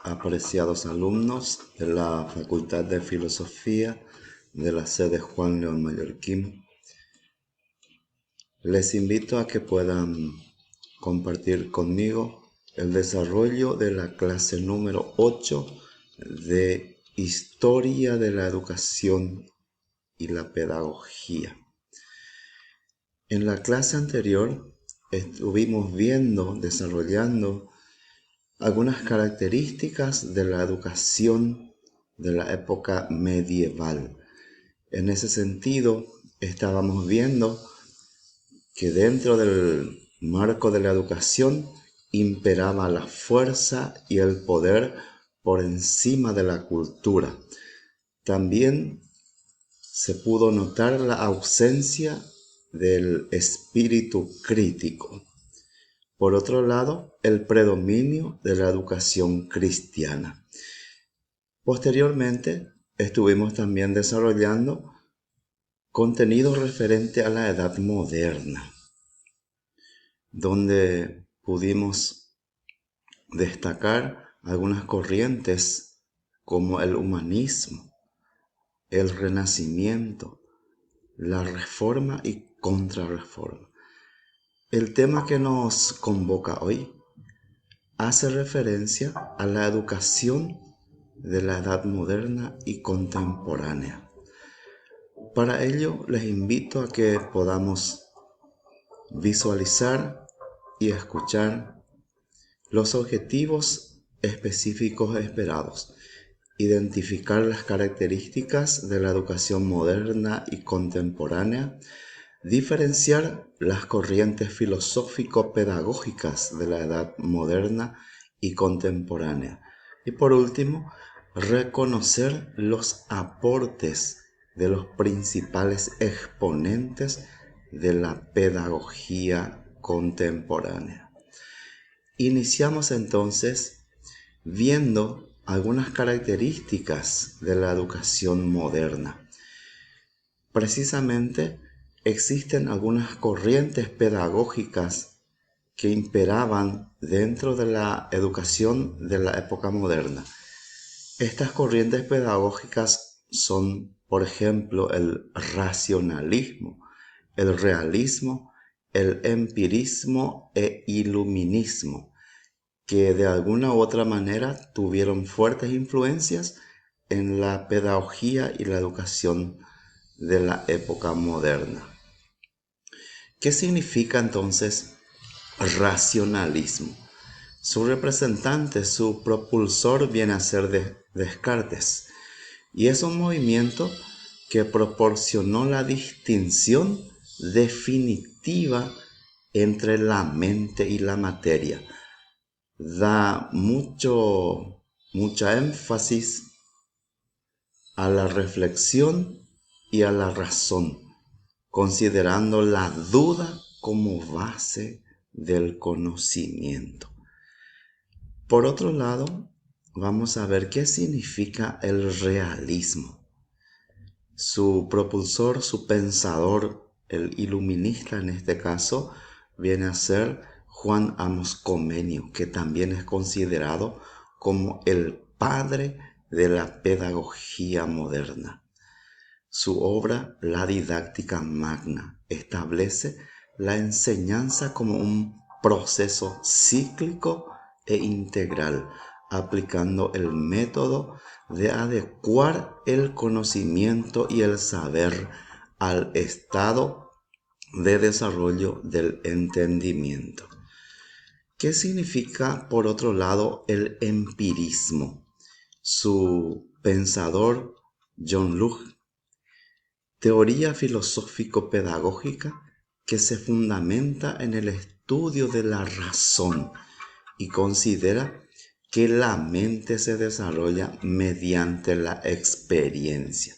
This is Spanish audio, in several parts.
apreciados alumnos de la Facultad de Filosofía de la sede Juan León Mallorquín. Les invito a que puedan compartir conmigo el desarrollo de la clase número 8 de Historia de la Educación y la Pedagogía. En la clase anterior estuvimos desarrollando algunas características de la educación de la época medieval. En ese sentido, estábamos viendo que dentro del marco de la educación imperaba la fuerza y el poder por encima de la cultura. También se pudo notar la ausencia del espíritu crítico. Por otro lado, el predominio de la educación cristiana. Posteriormente, estuvimos también desarrollando contenido referente a la edad moderna, donde pudimos destacar algunas corrientes como el humanismo, el renacimiento, la reforma y contrarreforma. El tema que nos convoca hoy hace referencia a la educación de la edad moderna y contemporánea. Para ello, les invito a que podamos visualizar y escuchar los objetivos específicos esperados, identificar las características de la educación moderna y contemporánea, diferenciar las corrientes filosófico-pedagógicas de la edad moderna y contemporánea. Y por último, reconocer los aportes de los principales exponentes de la pedagogía contemporánea. Iniciamos entonces viendo algunas características de la educación moderna. Precisamente, existen algunas corrientes pedagógicas que imperaban dentro de la educación de la época moderna. Estas corrientes pedagógicas son, por ejemplo, el racionalismo, el realismo, el empirismo e iluminismo, que de alguna u otra manera tuvieron fuertes influencias en la pedagogía y la educación de la época moderna. ¿Qué significa entonces racionalismo? Su representante, su propulsor viene a ser Descartes, y es un movimiento que proporcionó la distinción definitiva entre la mente y la materia. Da mucha énfasis a la reflexión y a la razón, considerando la duda como base del conocimiento. Por otro lado, vamos a ver qué significa el realismo. Su propulsor, su pensador, el iluminista en este caso, viene a ser Juan Amos Comenius, que también es considerado como el padre de la pedagogía moderna. Su obra, La Didáctica Magna, establece la enseñanza como un proceso cíclico e integral, aplicando el método de adecuar el conocimiento y el saber al estado de desarrollo del entendimiento. ¿Qué significa, por otro lado, el empirismo? Su pensador, John Locke, teoría filosófico-pedagógica que se fundamenta en el estudio de la razón y considera que la mente se desarrolla mediante la experiencia.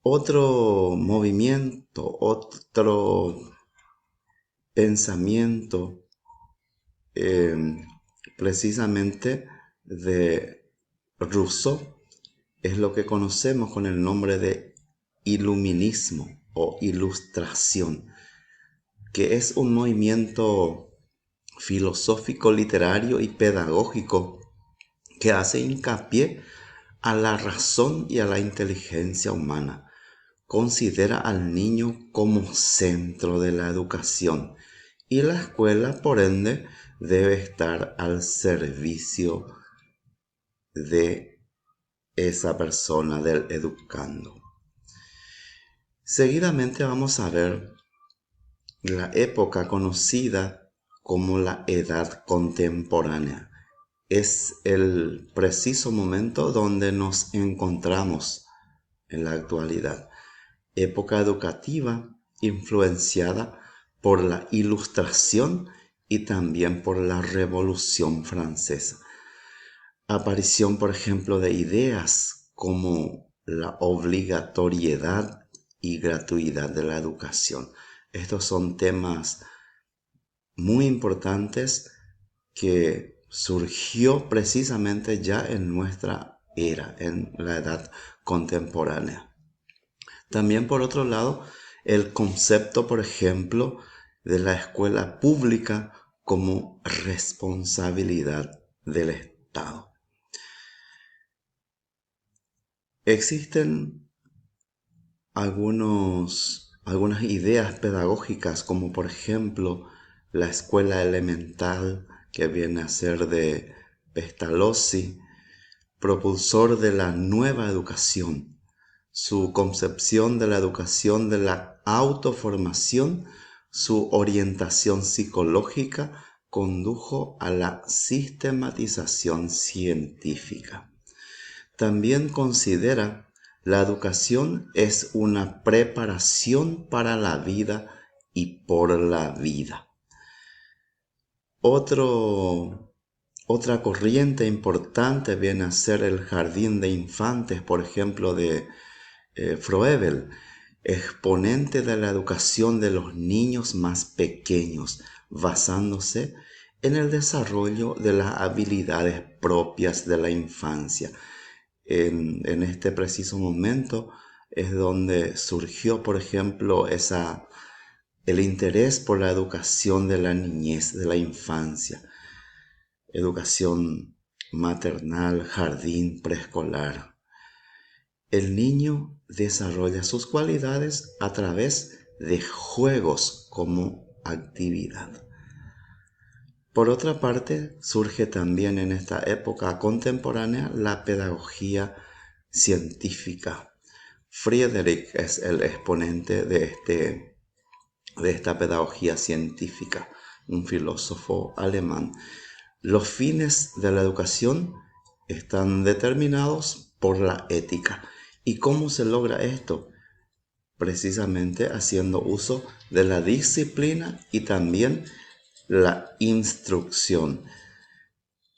Otro movimiento, otro pensamiento precisamente de Rousseau es lo que conocemos con el nombre de iluminismo o ilustración, que es un movimiento filosófico, literario y pedagógico que hace hincapié a la razón y a la inteligencia humana. Considera al niño como centro de la educación y la escuela, por ende, debe estar al servicio de esa persona, del educando. Seguidamente vamos a ver la época conocida como la Edad Contemporánea. Es el preciso momento donde nos encontramos en la actualidad. Época educativa influenciada por la Ilustración y también por la Revolución Francesa. Aparición, por ejemplo, de ideas como la obligatoriedad y gratuidad de la educación. Estos son temas muy importantes que surgió precisamente ya en nuestra era, en la edad contemporánea. También, por otro lado, el concepto, por ejemplo, de la escuela pública como responsabilidad del Estado. Existen algunas ideas pedagógicas, como por ejemplo la escuela elemental, que viene a ser de Pestalozzi, propulsor de la nueva educación. Su concepción de la educación de la autoformación, su orientación psicológica, condujo a la sistematización científica. También considera la educación es una preparación para la vida y por la vida. Otra corriente importante viene a ser el jardín de infantes, por ejemplo, de Froebel, exponente de la educación de los niños más pequeños, basándose en el desarrollo de las habilidades propias de la infancia. En este preciso momento es donde surgió, por ejemplo, el interés por la educación de la niñez, de la infancia, educación maternal, jardín, preescolar. El niño desarrolla sus cualidades a través de juegos como actividad. Por otra parte, surge también en esta época contemporánea la pedagogía científica. Friedrich es el exponente de esta pedagogía científica, un filósofo alemán. Los fines de la educación están determinados por la ética. ¿Y cómo se logra esto? Precisamente haciendo uso de la disciplina y también la instrucción.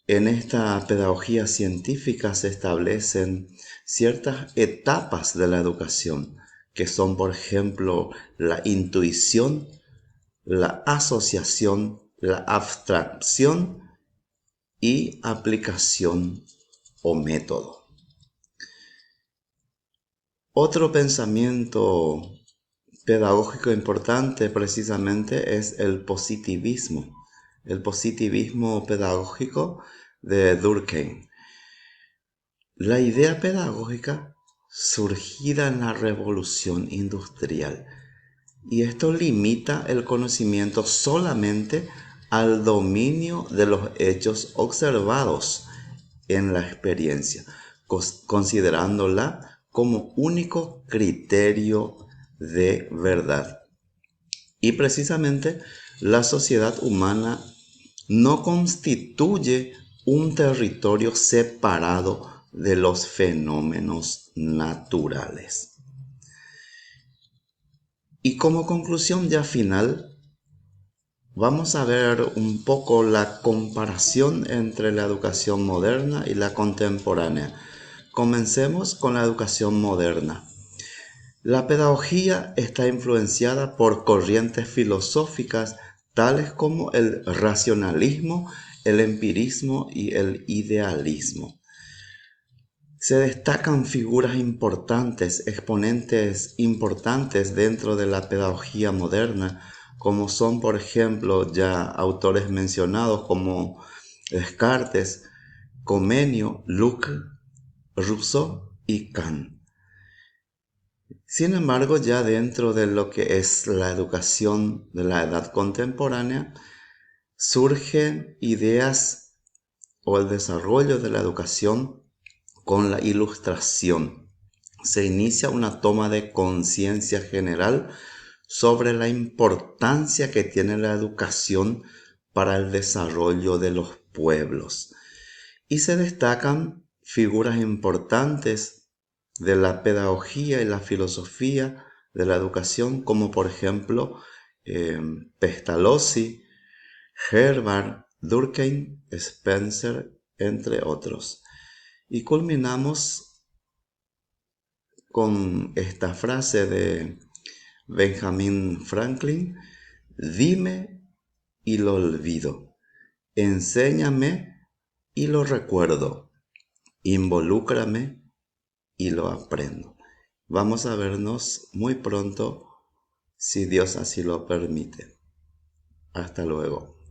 En esta pedagogía científica se establecen ciertas etapas de la educación, que son, por ejemplo, la intuición, la asociación, la abstracción y aplicación o método. Otro pensamiento pedagógico importante precisamente es el positivismo pedagógico de Durkheim. La idea pedagógica surgida en la revolución industrial, y esto limita el conocimiento solamente al dominio de los hechos observados en la experiencia, considerándola como único criterio de verdad. Y precisamente la sociedad humana no constituye un territorio separado de los fenómenos naturales. Y como conclusión ya final, vamos a ver un poco la comparación entre la educación moderna y la contemporánea. Comencemos con la educación moderna. La pedagogía está influenciada por corrientes filosóficas tales como el racionalismo, el empirismo y el idealismo. Se destacan figuras importantes, exponentes importantes dentro de la pedagogía moderna, como son, por ejemplo, ya autores mencionados como Descartes, Comenio, Luc, Rousseau y Kant. Sin embargo, ya dentro de lo que es la educación de la edad contemporánea, surgen ideas o el desarrollo de la educación con la Ilustración. Se inicia una toma de conciencia general sobre la importancia que tiene la educación para el desarrollo de los pueblos. Y se destacan figuras importantes de la pedagogía y la filosofía de la educación, como por ejemplo Pestalozzi, Herbart, Durkheim, Spencer, entre otros. Y culminamos con esta frase de Benjamin Franklin: dime y lo olvido, enséñame y lo recuerdo, involúcrame y lo aprendo. Vamos a vernos muy pronto, si Dios así lo permite. Hasta luego.